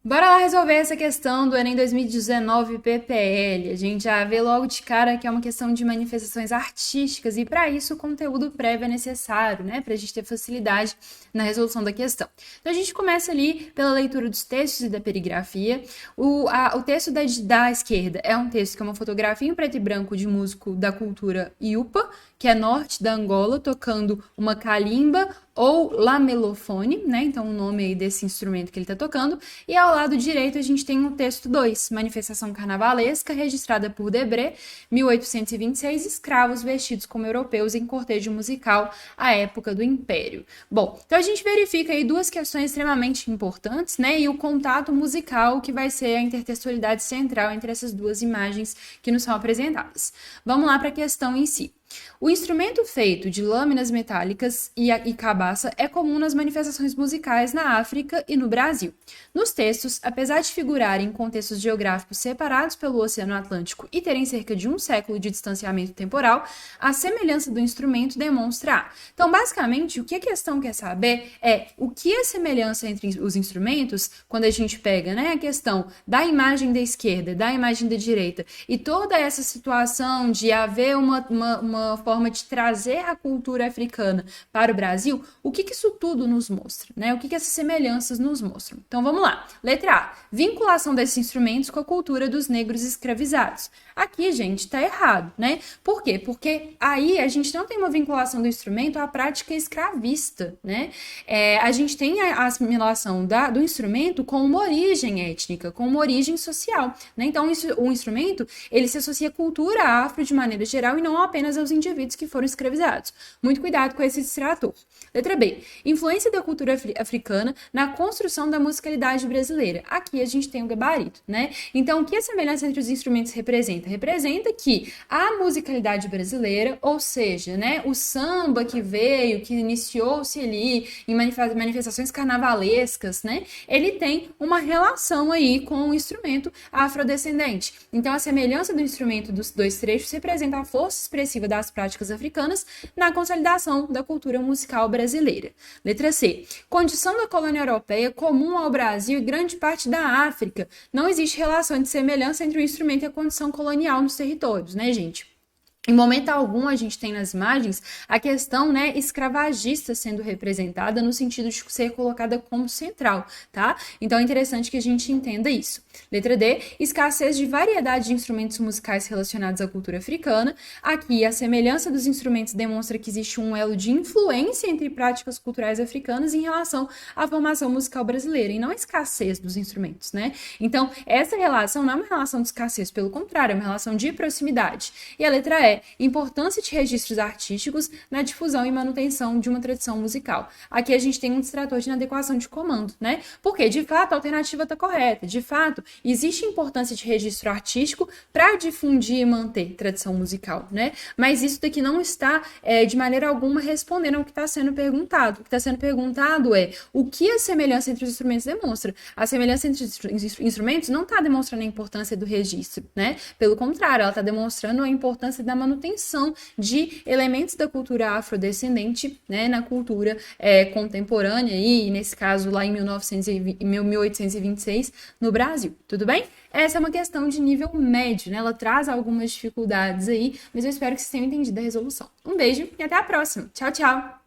Bora lá resolver essa questão do Enem 2019 PPL. A gente já vê logo de cara que é uma questão de manifestações artísticas e para isso o conteúdo prévio é necessário, né? Para a gente ter facilidade na resolução da questão. Então a gente começa ali pela leitura dos textos e da perigrafia. O texto da esquerda é um texto que é uma fotografia em preto e branco de músico da cultura Iupa, que é norte da Angola, tocando uma calimba ou lamelofone, né? Então o nome aí desse instrumento que ele está tocando. E ao lado direito a gente tem o texto 2, manifestação carnavalesca registrada por Debré, 1826, escravos vestidos como europeus em cortejo musical à época do Império. Bom, então a gente verifica aí duas questões extremamente importantes, né? E o contato musical que vai ser a intertextualidade central entre essas duas imagens que nos são apresentadas. Vamos lá para a questão em si. O instrumento feito de lâminas metálicas e cabaça é comum nas manifestações musicais na África e no Brasil. Nos textos, apesar de figurarem em contextos geográficos separados pelo Oceano Atlântico e terem cerca de um século de distanciamento temporal, a semelhança do instrumento demonstra. Então, basicamente, o que a questão quer saber é o que a semelhança entre os instrumentos, quando a gente pega, né, a questão da imagem da esquerda, da imagem da direita, e toda essa situação de haver uma forma de trazer a cultura africana para o Brasil, o que isso tudo nos mostra, né? O que essas semelhanças nos mostram? Então vamos lá. Letra A. Vinculação desses instrumentos com a cultura dos negros escravizados. Aqui, gente, tá errado, né? Por quê? Porque aí a gente não tem uma vinculação do instrumento à prática escravista, né? A gente tem a assimilação do instrumento com uma origem étnica, com uma origem social, né? Então o instrumento, ele se associa à cultura afro de maneira geral e não apenas aos indivíduos que foram escravizados. Muito cuidado com esse distrator. Letra B. Influência da cultura africana na construção da musicalidade brasileira. Aqui a gente tem o gabarito, né? Então, o que a semelhança entre os instrumentos representa? Representa que a musicalidade brasileira, ou seja, né, o samba que veio, que iniciou-se ali em manifestações carnavalescas, né, ele tem uma relação aí com o instrumento afrodescendente. Então, a semelhança do instrumento dos dois trechos representa a força expressiva das práticas africanas na consolidação da cultura musical brasileira. Letra C. Condição da colônia europeia comum ao Brasil e grande parte da África. Não existe relação de semelhança entre o instrumento e a condição colonial nos territórios, né, gente? Em momento algum, a gente tem nas imagens a questão, né, escravagista sendo representada no sentido de ser colocada como central, tá? Então é interessante que a gente entenda isso. Letra D, escassez de variedade de instrumentos musicais relacionados à cultura africana. Aqui, a semelhança dos instrumentos demonstra que existe um elo de influência entre práticas culturais africanas em relação à formação musical brasileira, e não a escassez dos instrumentos, né? Então, essa relação não é uma relação de escassez, pelo contrário, é uma relação de proximidade. E a letra E, importância de registros artísticos na difusão e manutenção de uma tradição musical. Aqui a gente tem um distrator de inadequação de comando, né? Porque, de fato, a alternativa está correta. De fato, existe importância de registro artístico para difundir e manter tradição musical, né? Mas isso daqui não está, de maneira alguma, respondendo ao que está sendo perguntado. O que está sendo perguntado é o que a semelhança entre os instrumentos demonstra. A semelhança entre os instrumentos não está demonstrando a importância do registro, né? Pelo contrário, ela está demonstrando a importância da manutenção de elementos da cultura afrodescendente, né, na cultura contemporânea e, nesse caso, lá em 1826, no Brasil. Tudo bem? Essa é uma questão de nível médio, né? Ela traz algumas dificuldades aí, mas eu espero que vocês tenham entendido a resolução. Um beijo e até a próxima. Tchau, tchau!